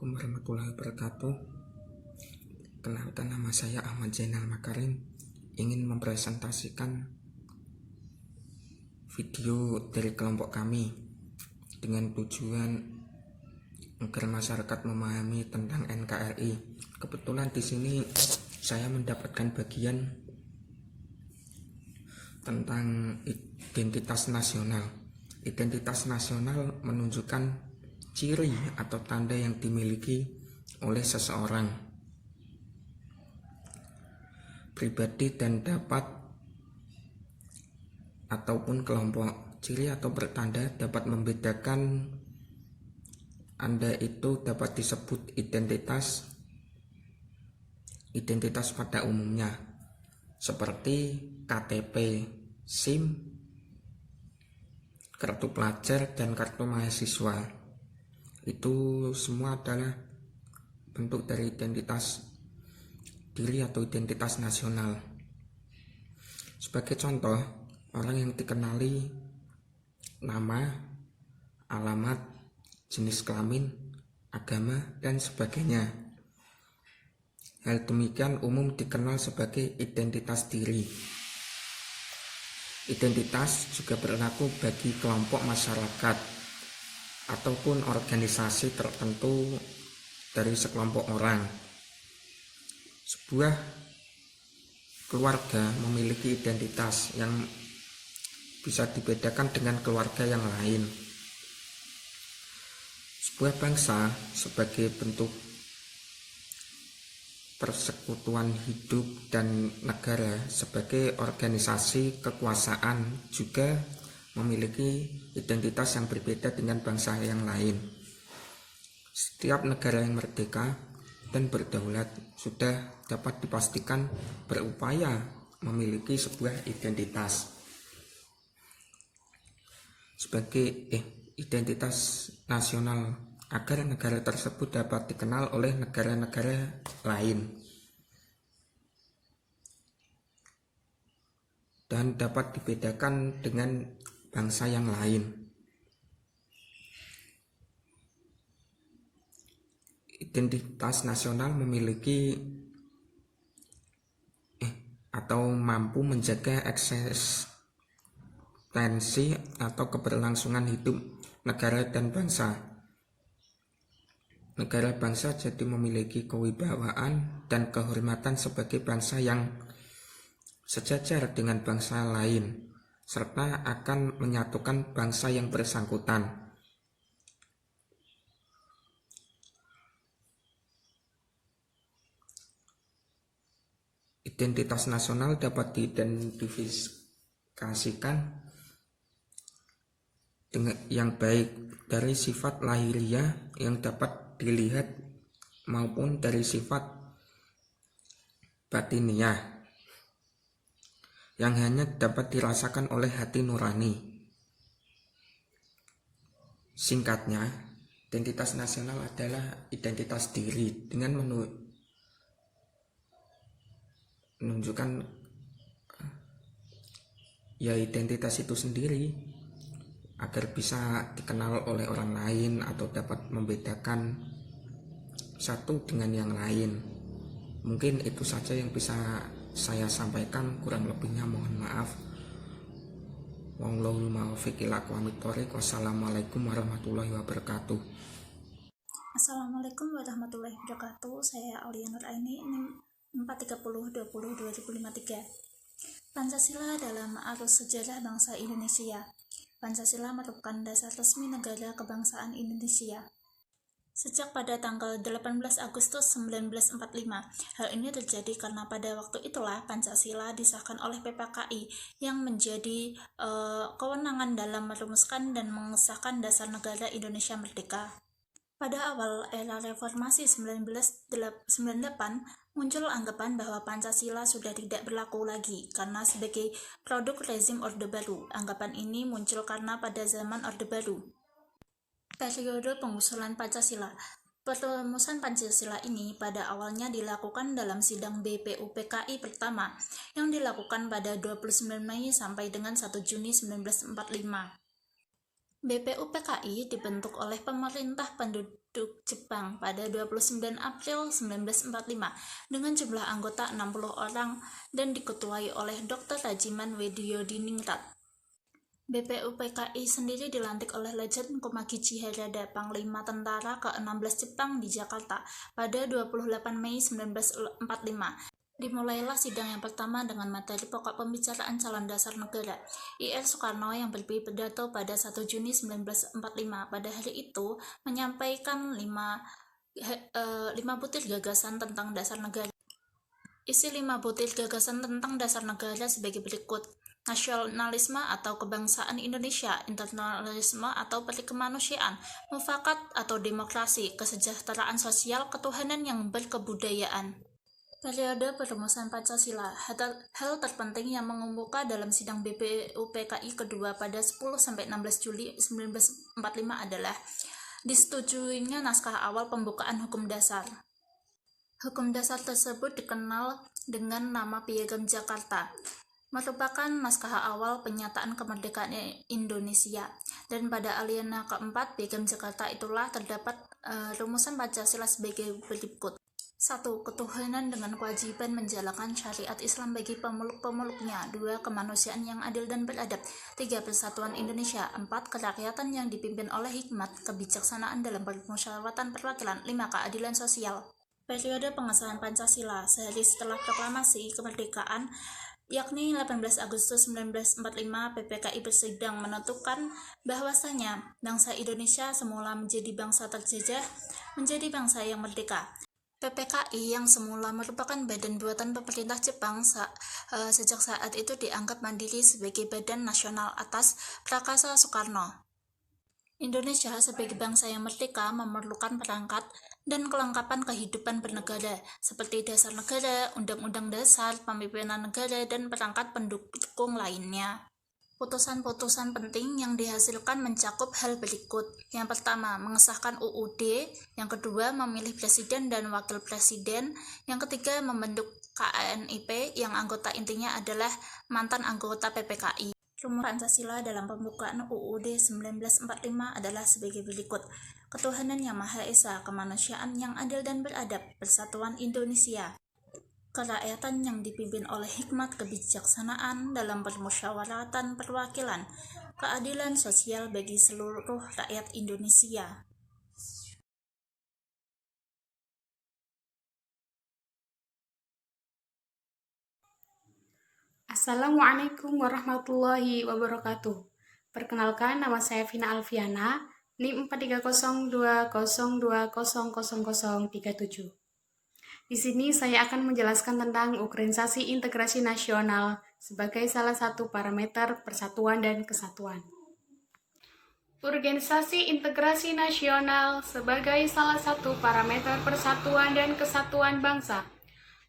Assalamualaikum warahmatullahi wabarakatuh. Kenalkan, nama saya Ahmad Zainal Makarim. Ingin mempresentasikan video dari kelompok kami dengan tujuan agar masyarakat memahami tentang NKRI. Kebetulan di sini saya mendapatkan bagian tentang identitas nasional. Identitas nasional menunjukkan ciri atau tanda yang dimiliki oleh seseorang pribadi dan dapat ataupun kelompok. Ciri atau bertanda dapat membedakan Anda itu dapat disebut identitas pada umumnya seperti KTP, SIM, kartu pelajar, dan kartu mahasiswa. Itu semua adalah bentuk dari identitas diri atau identitas nasional. Sebagai contoh, orang yang dikenali nama, alamat, jenis kelamin, agama, dan sebagainya. Hal demikian umum dikenal sebagai identitas diri. Identitas juga berlaku bagi kelompok masyarakat ataupun organisasi tertentu dari sekelompok orang. Sebuah keluarga memiliki identitas yang bisa dibedakan dengan keluarga yang lain. Sebuah bangsa sebagai bentuk persekutuan hidup dan negara sebagai organisasi kekuasaan juga memiliki identitas yang berbeda dengan bangsa yang lain. Setiap negara yang merdeka dan berdaulat sudah dapat dipastikan berupaya memiliki sebuah identitas sebagai identitas nasional agar negara tersebut dapat dikenal oleh negara-negara lain dan dapat dibedakan dengan bangsa yang lain. Identitas nasional memiliki atau mampu menjaga eksistensi atau keberlangsungan hidup negara dan bangsa. Negara bangsa jadi memiliki kewibawaan dan kehormatan sebagai bangsa yang sejajar dengan bangsa lain, serta akan menyatukan bangsa yang bersangkutan. Identitas nasional dapat diidentifikasikan dengan yang baik dari sifat lahiriah yang dapat dilihat maupun dari sifat batiniah yang hanya dapat dirasakan oleh hati nurani. Singkatnya, identitas nasional adalah identitas diri dengan menunjukkan identitas itu sendiri agar bisa dikenal oleh orang lain atau dapat membedakan satu dengan yang lain. Mungkin itu saja yang bisa saya sampaikan, kurang lebihnya mohon maaf. Wallahul muwaffiq ila aqwamit thoriq. Wassalamualaikum warahmatullahi wabarakatuh. Assalamualaikum warahmatullahi wabarakatuh. Saya Aulia Nuraini, 430/20/2053. Pancasila dalam arus sejarah bangsa Indonesia. Pancasila merupakan dasar resmi negara kebangsaan Indonesia sejak pada tanggal 18 Agustus 1945. Hal ini terjadi karena pada waktu itulah Pancasila disahkan oleh PPKI yang menjadi kewenangan dalam merumuskan dan mengesahkan dasar negara Indonesia merdeka. Pada awal era reformasi 1998, muncul anggapan bahwa Pancasila sudah tidak berlaku lagi karena sebagai produk rezim Orde Baru. Anggapan ini muncul karena pada zaman Orde Baru, periode pengusulan Pancasila. Perumusan Pancasila ini pada awalnya dilakukan dalam sidang BPUPKI pertama yang dilakukan pada 29 Mei sampai dengan 1 Juni 1945. BPUPKI dibentuk oleh pemerintah penduduk Jepang pada 29 April 1945 dengan jumlah anggota 60 orang dan diketuai oleh Dr. Rajiman Weddiodiningrat. BPUPKI sendiri dilantik oleh Letjen Komagichi Harada, Panglima Tentara ke-16 Jepang di Jakarta pada 28 Mei 1945. Dimulailah sidang yang pertama dengan materi pokok pembicaraan calon dasar negara. Ir Soekarno yang berpidato pada 1 Juni 1945 pada hari itu menyampaikan 5 butir gagasan tentang dasar negara. Isi 5 butir gagasan tentang dasar negara sebagai berikut: nasionalisme atau kebangsaan Indonesia, internasionalisme atau perikemanusiaan, mufakat atau demokrasi, kesejahteraan sosial, ketuhanan yang berkebudayaan. Periode perumusan Pancasila, hal terpenting yang mengemuka dalam sidang BPUPKI kedua pada 10-16 Juli 1945 adalah disetujuinya naskah awal pembukaan Hukum Dasar. Hukum Dasar tersebut dikenal dengan nama Piagam Jakarta, merupakan naskah awal penyataan kemerdekaan Indonesia, dan pada alinea keempat Piagam Jakarta itulah terdapat rumusan Pancasila sebagai berikut. 1. Ketuhanan dengan kewajiban menjalankan syariat Islam bagi pemeluk-pemeluknya. 2. Kemanusiaan yang adil dan beradab. 3. Persatuan Indonesia. 4. Kerakyatan yang dipimpin oleh hikmat, kebijaksanaan dalam permusyawaratan perwakilan. 5. Keadilan sosial. Periode pengesahan Pancasila sehari setelah proklamasi kemerdekaan, yakni 18 Agustus 1945, PPKI bersidang menentukan bahwasanya bangsa Indonesia semula menjadi bangsa terjajah menjadi bangsa yang merdeka. PPKI yang semula merupakan badan buatan pemerintah Jepang sejak saat itu dianggap mandiri sebagai badan nasional atas prakasa Soekarno. Indonesia sebagai bangsa yang merdeka memerlukan perangkat dan kelengkapan kehidupan bernegara seperti dasar negara, undang-undang dasar, pemimpinan negara, dan perangkat pendukung lainnya. Putusan-putusan penting yang dihasilkan mencakup hal berikut. Yang pertama, mengesahkan UUD. Yang kedua, memilih presiden dan wakil presiden. Yang ketiga, membentuk KNIP yang anggota intinya adalah mantan anggota PPKI. Rumus Pancasila dalam pembukaan UUD 1945 adalah sebagai berikut. Ketuhanan yang Maha Esa, kemanusiaan yang adil dan beradab, persatuan Indonesia. Kerakyatan yang dipimpin oleh hikmat, kebijaksanaan dalam permusyawaratan perwakilan, keadilan sosial bagi seluruh rakyat Indonesia. Assalamualaikum warahmatullahi wabarakatuh. Perkenalkan, nama saya Vina Alfiana, NIM 43020200037. Di sini saya akan menjelaskan tentang Organisasi Integrasi Nasional sebagai salah satu parameter persatuan dan kesatuan. Organisasi Integrasi Nasional sebagai salah satu parameter persatuan dan kesatuan bangsa.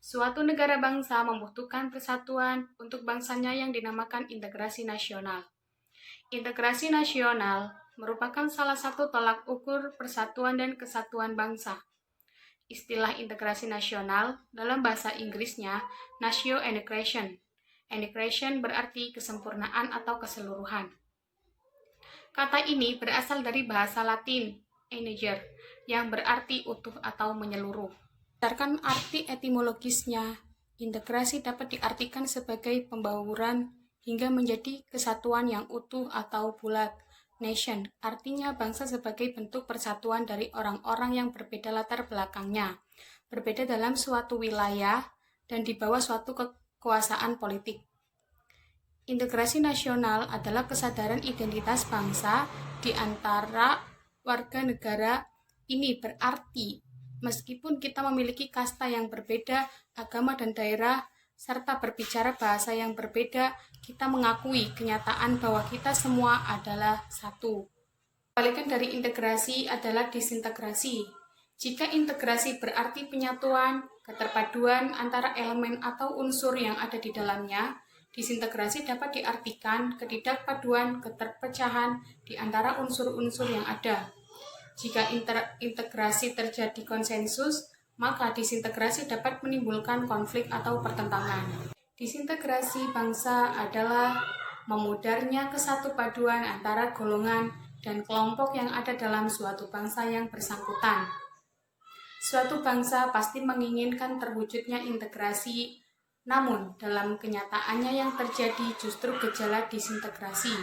Suatu negara bangsa membutuhkan persatuan untuk bangsanya yang dinamakan integrasi nasional. Integrasi nasional merupakan salah satu tolak ukur persatuan dan kesatuan bangsa. Istilah integrasi nasional dalam bahasa Inggrisnya Natio Integration. Integration berarti kesempurnaan atau keseluruhan. Kata ini berasal dari bahasa Latin integer yang berarti utuh atau menyeluruh. Berdasarkan arti etimologisnya, integrasi dapat diartikan sebagai pembauran hingga menjadi kesatuan yang utuh atau bulat. Nation artinya bangsa sebagai bentuk persatuan dari orang-orang yang berbeda latar belakangnya, berbeda dalam suatu wilayah dan di bawah suatu kekuasaan politik. Integrasi nasional adalah kesadaran identitas bangsa di antara warga negara. Ini berarti meskipun kita memiliki kasta yang berbeda, agama dan daerah, serta berbicara bahasa yang berbeda, kita mengakui kenyataan bahwa kita semua adalah satu. Kebalikan dari integrasi adalah disintegrasi. Jika integrasi berarti penyatuan, keterpaduan antara elemen atau unsur yang ada di dalamnya, disintegrasi dapat diartikan ketidakpaduan, keterpecahan di antara unsur-unsur yang ada. Jika integrasi terjadi konsensus, maka disintegrasi dapat menimbulkan konflik atau pertentangan. Disintegrasi bangsa adalah memudarnya kesatupaduan antara golongan dan kelompok yang ada dalam suatu bangsa yang bersangkutan. Suatu bangsa pasti menginginkan terwujudnya integrasi, namun dalam kenyataannya yang terjadi justru gejala disintegrasi.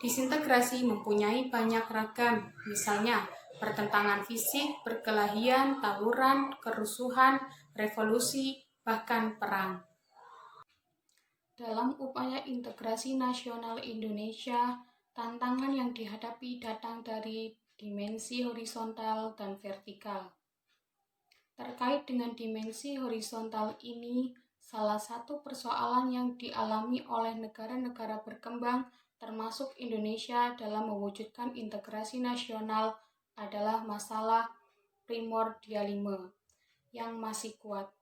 Disintegrasi mempunyai banyak ragam, misalnya pertentangan fisik, perkelahian, tawuran, kerusuhan, revolusi, bahkan perang. Dalam upaya integrasi nasional Indonesia, tantangan yang dihadapi datang dari dimensi horizontal dan vertikal. Terkait dengan dimensi horizontal ini, salah satu persoalan yang dialami oleh negara-negara berkembang termasuk Indonesia dalam mewujudkan integrasi nasional adalah masalah primordialisme yang masih kuat.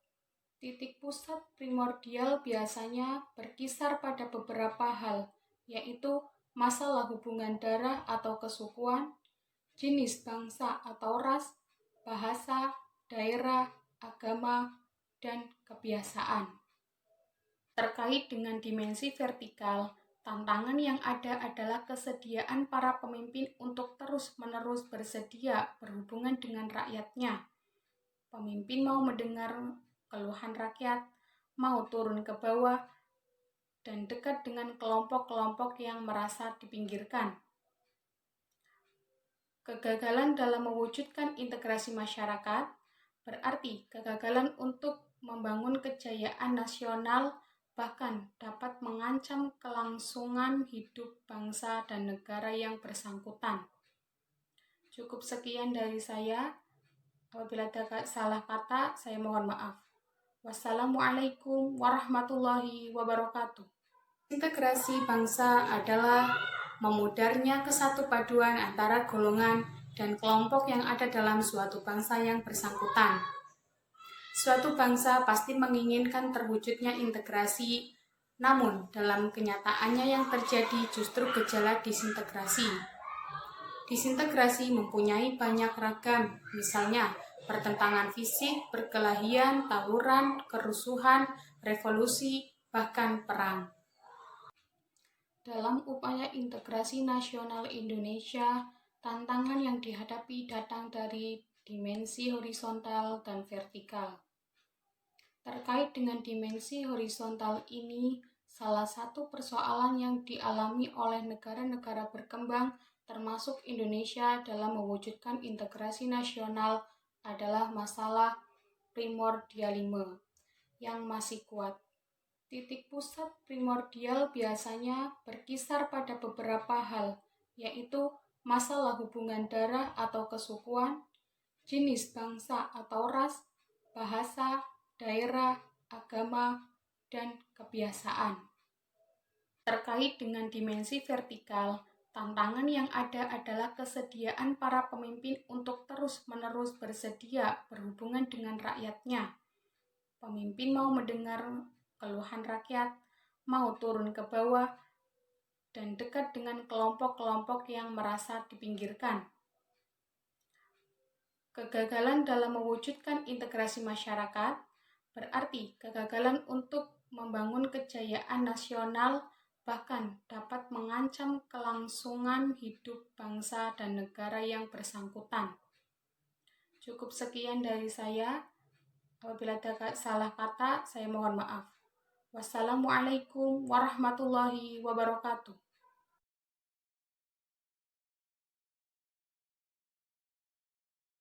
Titik pusat primordial biasanya berkisar pada beberapa hal, yaitu masalah hubungan darah atau kesukuan, jenis bangsa atau ras, bahasa, daerah, agama, dan kebiasaan. Terkait dengan dimensi vertikal, tantangan yang ada adalah kesediaan para pemimpin untuk terus-menerus bersedia berhubungan dengan rakyatnya. Pemimpin mau mendengar keluhan rakyat, mau turun ke bawah, dan dekat dengan kelompok-kelompok yang merasa dipinggirkan. Kegagalan dalam mewujudkan integrasi masyarakat berarti kegagalan untuk membangun kejayaan nasional, bahkan dapat mengancam kelangsungan hidup bangsa dan negara yang bersangkutan. Cukup sekian dari saya. Apabila ada salah kata, saya mohon maaf. Wassalamualaikum warahmatullahi wabarakatuh. Integrasi bangsa adalah memudarnya kesatupaduan antara golongan dan kelompok yang ada dalam suatu bangsa yang bersangkutan. Suatu bangsa pasti menginginkan terwujudnya integrasi, namun dalam kenyataannya yang terjadi justru gejala disintegrasi. Disintegrasi mempunyai banyak ragam, misalnya pertentangan fisik, perkelahian, tawuran, kerusuhan, revolusi, bahkan perang. Dalam upaya integrasi nasional Indonesia, tantangan yang dihadapi datang dari dimensi horizontal dan vertikal. Terkait dengan dimensi horizontal ini, salah satu persoalan yang dialami oleh negara-negara berkembang termasuk Indonesia dalam mewujudkan integrasi nasional adalah masalah primordialisme yang masih kuat. Titik pusat primordial biasanya berkisar pada beberapa hal, yaitu masalah hubungan darah atau kesukuan, jenis bangsa atau ras, bahasa, daerah, agama, dan kebiasaan. Terkait dengan dimensi vertikal, tantangan yang ada adalah kesediaan para pemimpin untuk terus-menerus bersedia berhubungan dengan rakyatnya. Pemimpin mau mendengar keluhan rakyat, mau turun ke bawah, dan dekat dengan kelompok-kelompok yang merasa dipinggirkan. Kegagalan dalam mewujudkan integrasi masyarakat berarti kegagalan untuk membangun kejayaan nasional, bahkan dapat mengancam kelangsungan hidup bangsa dan negara yang bersangkutan. Cukup sekian dari saya. Apabila ada salah kata, saya mohon maaf. Wassalamualaikum warahmatullahi wabarakatuh.